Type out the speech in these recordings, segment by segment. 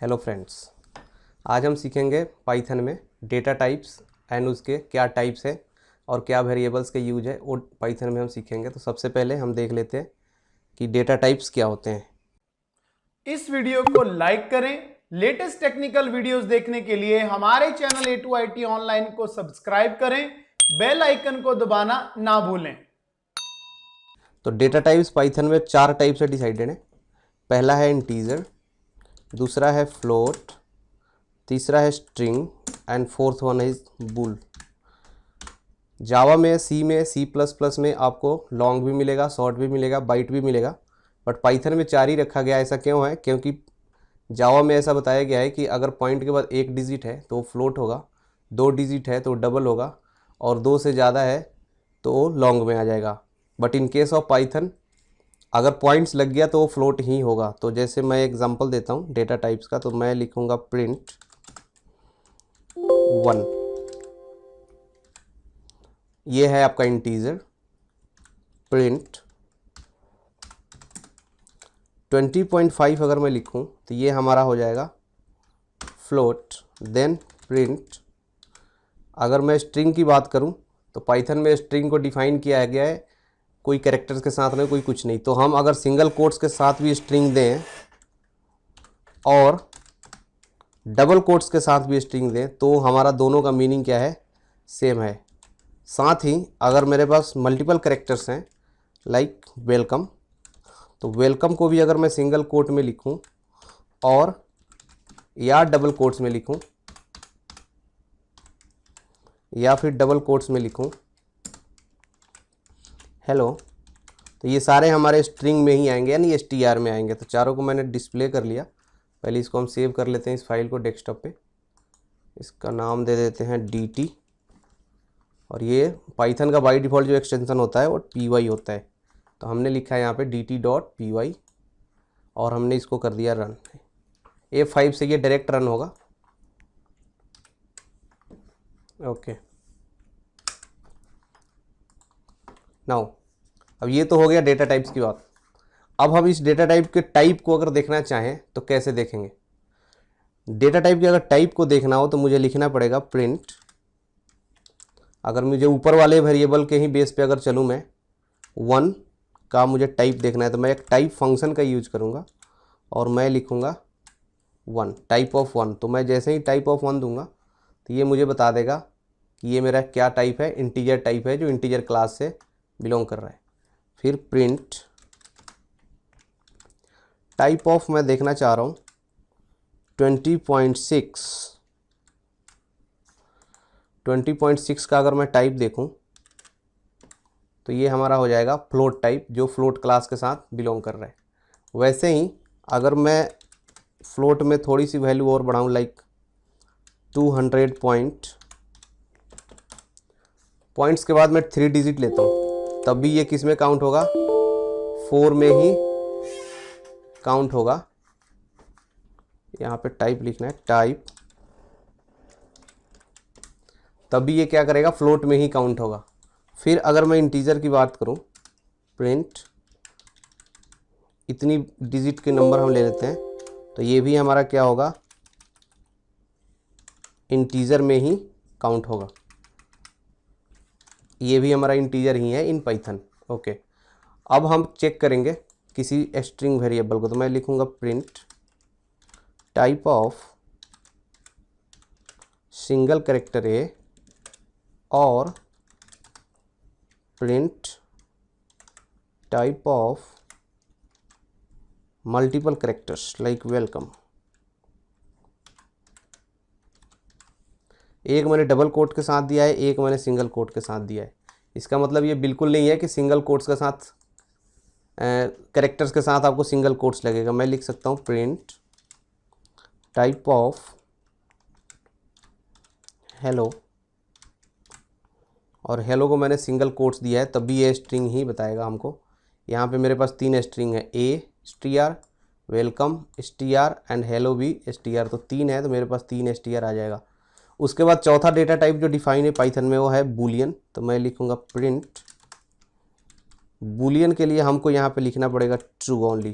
Hello friends, आज हम सीखेंगे पाइथन में डेटा टाइप्स एंड उसके क्या टाइप्स है और क्या वेरिएबल्स के यूज है वो पाइथन में हम सीखेंगे। तो सबसे पहले हम देख लेते हैं कि डेटा टाइप्स क्या होते हैं। इस वीडियो को लाइक करें। लेटेस्ट टेक्निकल वीडियोस देखने के लिए हमारे चैनल A2IT ऑनलाइन को सब्सक्राइब करें, बेल आइकन को दबाना ना भूलें। तो डेटा टाइप्स पाइथन में चार टाइप से डिसाइडेड है। पहला है इंटीजर, दूसरा है फ्लोट, तीसरा है string and fourth one is bool. Java में, सी प्लस प्लस में आपको लॉन्ग भी मिलेगा, शॉर्ट भी मिलेगा, बाइट भी मिलेगा, बट पाइथन में चार ही रखा गया। ऐसा क्यों है? क्योंकि जावा में ऐसा बताया गया है कि अगर पॉइंट के बाद एक डिजिट है तो फ्लोट होगा, दो डिजिट है तो डबल होगा, और दो से ज़्यादा है तो लॉन्ग में आ जाएगा। But in case of Python अगर पॉइंट्स लग गया तो वो फ्लोट ही होगा। तो जैसे मैं एग्जांपल देता हूँ डेटा टाइप्स का, तो मैं लिखूँगा प्रिंट 1। ये है आपका इंटीजर। प्रिंट 20.5 अगर मैं लिखूं तो ये हमारा हो जाएगा फ्लोट। देन प्रिंट, अगर मैं स्ट्रिंग की बात करूं तो पाइथन में स्ट्रिंग को डिफाइन किया गया है कोई कैरेक्टर्स के साथ में, कोई कुछ नहीं। तो हम अगर सिंगल कोट्स के साथ भी स्ट्रिंग दें और डबल कोट्स के साथ भी स्ट्रिंग दें तो हमारा दोनों का मीनिंग क्या है? सेम है। साथ ही अगर मेरे पास मल्टीपल कैरेक्टर्स हैं लाइक वेलकम, तो वेलकम को भी अगर मैं सिंगल कोट में लिखूं और या डबल कोट्स में लिखूं या फिर डबल कोट्स में लिखूं हेलो, तो ये सारे हमारे स्ट्रिंग में ही आएंगे, यानी str में आएंगे। तो चारों को मैंने डिस्प्ले कर लिया। पहले इसको हम सेव कर लेते हैं, इस फाइल को डेस्कटॉप पे। इसका नाम दे देते हैं dt, और ये पाइथन का बाई डिफ़ॉल्ट जो एक्सटेंशन होता है वो py होता है। तो हमने लिखा है यहाँ पे dt.py और हमने इसको कर दिया रन। F5 से ये डायरेक्ट रन होगा। ओके, नाउ अब ये तो हो गया डेटा टाइप्स की बात। अब हम इस डेटा टाइप के टाइप को अगर देखना चाहें तो कैसे देखेंगे? डेटा टाइप के अगर टाइप को देखना हो तो मुझे लिखना पड़ेगा प्रिंट। अगर मुझे ऊपर वाले वेरिएबल के ही बेस पे अगर चलूँ, मैं 1 का मुझे टाइप देखना है तो मैं एक टाइप फंक्शन का यूज करूँगा और मैं लिखूँगा 1, टाइप ऑफ 1। तो मैं जैसे ही टाइप ऑफ 1 दूंगा तो ये मुझे बता देगा कि ये मेरा क्या टाइप है, इंटीजर टाइप है जो इंटीजर क्लास से बिलोंग कर रहा है। फिर प्रिंट टाइप ऑफ मैं देखना चाह रहा हूँ 20.6 का अगर मैं टाइप देखूँ तो ये हमारा हो जाएगा फ्लोट टाइप, जो फ्लोट क्लास के साथ बिलोंग कर रहा है। वैसे ही अगर मैं फ्लोट में थोड़ी सी वैल्यू और बढ़ाऊँ लाइक 200 पॉइंट्स के बाद मैं 3 डिजिट लेता हूँ, तब भी ये किस में काउंट होगा? 4 में ही काउंट होगा। यहाँ पे टाइप लिखना है टाइप, तब भी ये क्या करेगा? फ्लोट में ही काउंट होगा। फिर अगर मैं इंटीजर की बात करूँ, प्रिंट इतनी डिजिट के नंबर हम ले लेते हैं तो ये भी हमारा क्या होगा? इंटीजर में ही काउंट होगा। ये भी हमारा इंटीजर ही है इन पाइथन। ओके, अब हम चेक करेंगे किसी स्ट्रिंग वेरिएबल को। तो मैं लिखूंगा print type of single character A और print type of multiple characters like welcome. एक मैंने डबल कोट के साथ दिया है, एक मैंने सिंगल कोट के साथ दिया है। इसका मतलब ये बिल्कुल नहीं है कि सिंगल कोट्स के साथ कैरेक्टर्स के साथ आपको सिंगल कोट्स लगेगा। मैं लिख सकता हूँ प्रिंट टाइप ऑफ हेलो, और हेलो को मैंने सिंगल कोट्स दिया है तब भी ये स्ट्रिंग ही बताएगा हमको। यहाँ पे मेरे पास 3 स्ट्रिंग है, ए str, welcome str and hello भी str। तो 3 है तो मेरे पास 3 str आ जाएगा। उसके बाद चौथा डेटा टाइप जो डिफाइन है पाइथन में वो है बूलियन। तो मैं लिखूँगा प्रिंट बूलियन के लिए हमको यहाँ पे लिखना पड़ेगा true only,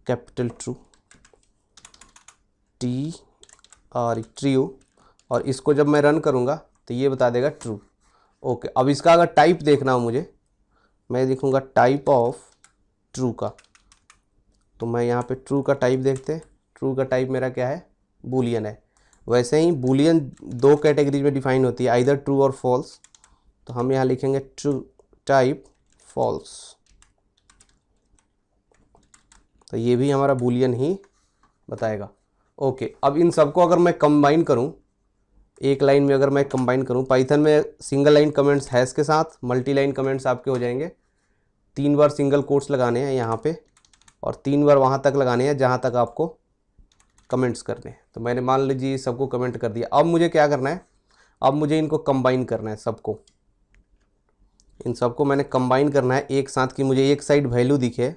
capital true. True, और इसको जब मैं रन करूँगा तो ये बता देगा ट्रू। ओके, अब इसका अगर टाइप देखना हो मुझे, मैं देखूँगा टाइप ऑफ ट्रू का, तो मैं यहाँ पे ट्रू का टाइप देखते हैं। ट्रू का टाइप मेरा क्या है, बूलियन है। वैसे ही बूलियन दो कैटेगरीज में डिफाइन होती है, आइदर ट्रू और फॉल्स। तो हम यहाँ लिखेंगे ट्रू टाइप फॉल्स, तो ये भी हमारा बूलियन ही बताएगा। ओके, अब इन सबको अगर मैं कंबाइन करूँ, एक लाइन में अगर मैं कंबाइन करूँ, पाइथन में सिंगल लाइन कमेंट्स हैश के साथ मल्टी लाइन कमेंट्स आपके हो जाएंगे। 3 बार सिंगल कोट्स लगाने हैं यहाँ पे, और 3 बार वहाँ तक लगाने हैं जहाँ तक आपको कमेंट्स करने हैं। तो मैंने मान लीजिए सबको कमेंट कर दिया। अब मुझे क्या करना है, अब मुझे इनको कंबाइन करना है सबको, इन सबको मैंने कंबाइन करना है एक साथ, कि मुझे एक साइड वैल्यू दिखे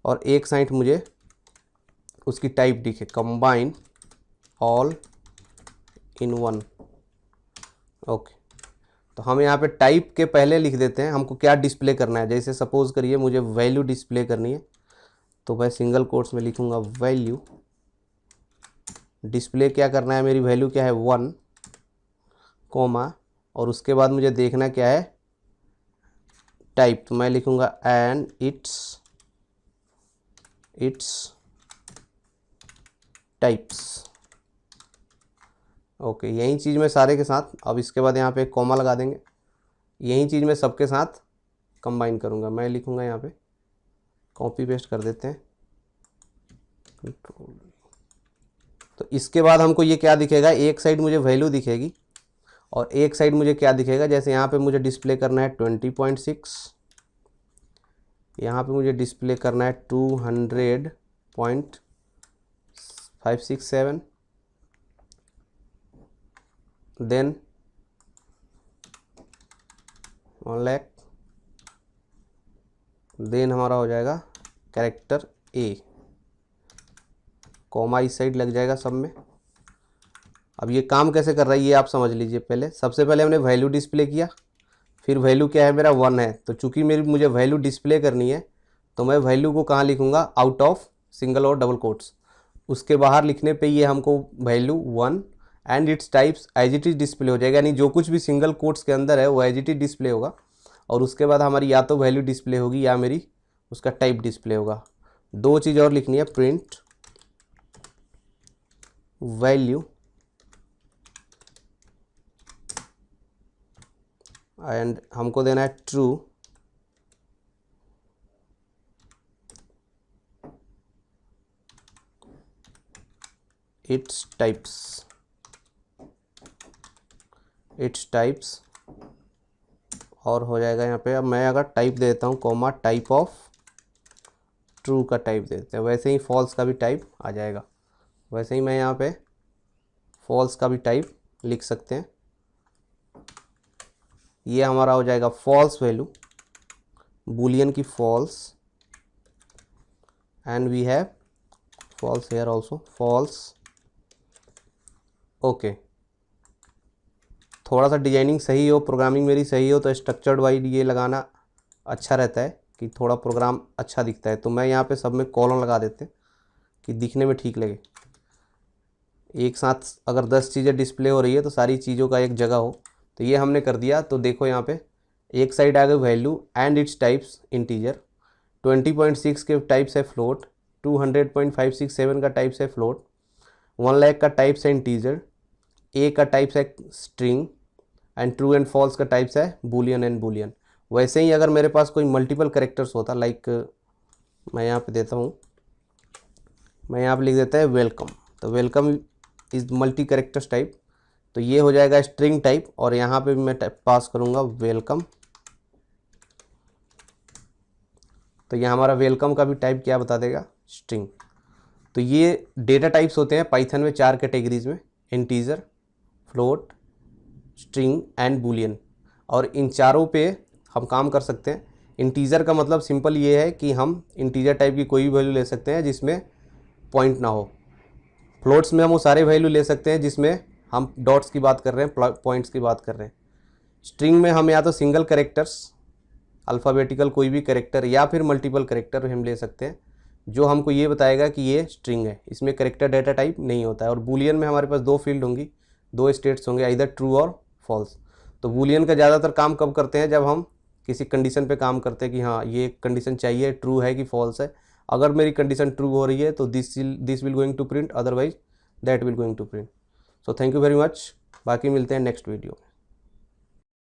और एक साइड मुझे उसकी टाइप दिखे। Combine all in one. Okay, तो हम यहाँ पे टाइप के पहले लिख देते हैं हमको क्या डिस्प्ले करना है। जैसे सपोज करिए मुझे वैल्यू डिस्प्ले करनी है, तो मैं सिंगल कोट्स में लिखूँगा वैल्यू। डिस्प्ले क्या करना है, मेरी वैल्यू क्या है 1, कोमा, और उसके बाद मुझे देखना क्या है टाइप, तो मैं लिखूँगा एंड इट्स टाइप्स। ओके, यही चीज़ मैं सारे के साथ, अब इसके बाद यहाँ पे कॉमा लगा देंगे, यही चीज़ मैं सबके साथ कंबाइन करूँगा। मैं लिखूँगा यहाँ पे, कॉपी पेस्ट कर देते हैं, कंट्रोल। तो इसके बाद हमको ये क्या दिखेगा, एक साइड मुझे वैल्यू दिखेगी और एक साइड मुझे क्या दिखेगा, जैसे यहाँ पे मुझे डिस्प्ले करना है 20.6, यहाँ पे मुझे डिस्प्ले करना है 200.567, देन 1 लाख, देन हमारा हो जाएगा कैरेक्टर ए, कॉमा इस साइड लग जाएगा सब में। अब ये काम कैसे कर रहा है ये आप समझ लीजिए। पहले सबसे पहले हमने वैल्यू डिस्प्ले किया, फिर वैल्यू क्या है मेरा 1 है, तो चूंकि मुझे वैल्यू डिस्प्ले करनी है तो मैं वैल्यू को कहाँ लिखूँगा, आउट ऑफ सिंगल और डबल कोट्स। उसके बाहर लिखने पे ये हमको value 1 and its types as it is display हो जाएगा, यानी जो कुछ भी सिंगल कोट्स के अंदर है वो एज इट इज डिस्प्ले होगा। और उसके बाद हमारी या तो वैल्यू डिस्प्ले होगी या मेरी उसका टाइप डिस्प्ले होगा। दो चीज़ और लिखनी है, प्रिंट वैल्यू एंड हमको देना है ट्रू इट्स टाइप्स, और हो जाएगा यहाँ पे। अब मैं अगर टाइप देता हूँ कॉमा, टाइप ऑफ ट्रू का टाइप देते हैं, वैसे ही फॉल्स का भी टाइप आ जाएगा। वैसे ही मैं यहाँ पे फॉल्स का भी टाइप लिख सकते हैं, ये हमारा हो जाएगा फॉल्स वैल्यू, बूलियन की false, and we have false here also, false. Okay, थोड़ा सा डिजाइनिंग सही हो, प्रोग्रामिंग मेरी सही हो, तो स्ट्रक्चर्ड वाइज ये लगाना अच्छा रहता है कि थोड़ा प्रोग्राम अच्छा दिखता है। तो मैं यहाँ पे सब में कॉलम लगा देते हैं कि दिखने में ठीक लगे। एक साथ अगर 10 चीज़ें डिस्प्ले हो रही है तो सारी चीज़ों का एक जगह हो, तो ये हमने कर दिया। तो देखो यहाँ पे एक साइड आ गई value and its types integer, 20.6 के टाइप्स है फ्लोट, 200.567 का टाइप्स है फ्लोट, 1 लाख का टाइप्स है इंटीजर, ए का टाइप्स है string, and true and false का टाइप्स है बूलियन एंड बूलियन। वैसे ही अगर मेरे पास कोई मल्टीपल कैरेक्टर्स होता, लाइक मैं यहाँ पे देता हूँ, मैं यहाँ पे लिख देता है वेलकम, तो welcome is multi characters type, तो ये हो जाएगा स्ट्रिंग टाइप, और यहाँ पे भी मैं पास करूँगा वेलकम। तो ये हमारा वेलकम का भी टाइप क्या बता देगा, स्ट्रिंग। तो ये डेटा टाइप्स होते हैं पाइथन में 4 कैटेगरीज में, integer, float, string and Boolean, और इन चारों पे हम काम कर सकते हैं। इंटीजर का मतलब सिंपल ये है कि हम इंटीजर टाइप की कोई भी वैल्यू ले सकते हैं जिसमें पॉइंट ना हो। फ्लोट्स में हम वो सारे वैल्यू ले सकते हैं जिसमें हम डॉट्स की बात कर रहे हैं, पॉइंट्स की बात कर रहे हैं। स्ट्रिंग में हम या तो सिंगल कैरेक्टर्स, अल्फ़ाबेटिकल कोई भी कैरेक्टर, या फिर मल्टीपल कैरेक्टर हम ले सकते हैं। जो हमको ये बताएगा कि ये स्ट्रिंग है, इसमें करेक्टर डेटा टाइप नहीं होता है। और बूलियन में हमारे पास दो फील्ड होंगी, दो स्टेट्स होंगे, इधर ट्रू और फॉल्स। तो बूलियन का ज़्यादातर काम कब करते हैं, जब हम किसी कंडीशन पे काम करते हैं कि हाँ ये कंडीशन चाहिए, ट्रू है कि फॉल्स है। अगर मेरी कंडीशन ट्रू हो रही है तो this will going to print, otherwise that will going to print. So thank you very much, बाकी मिलते हैं नेक्स्ट वीडियो में।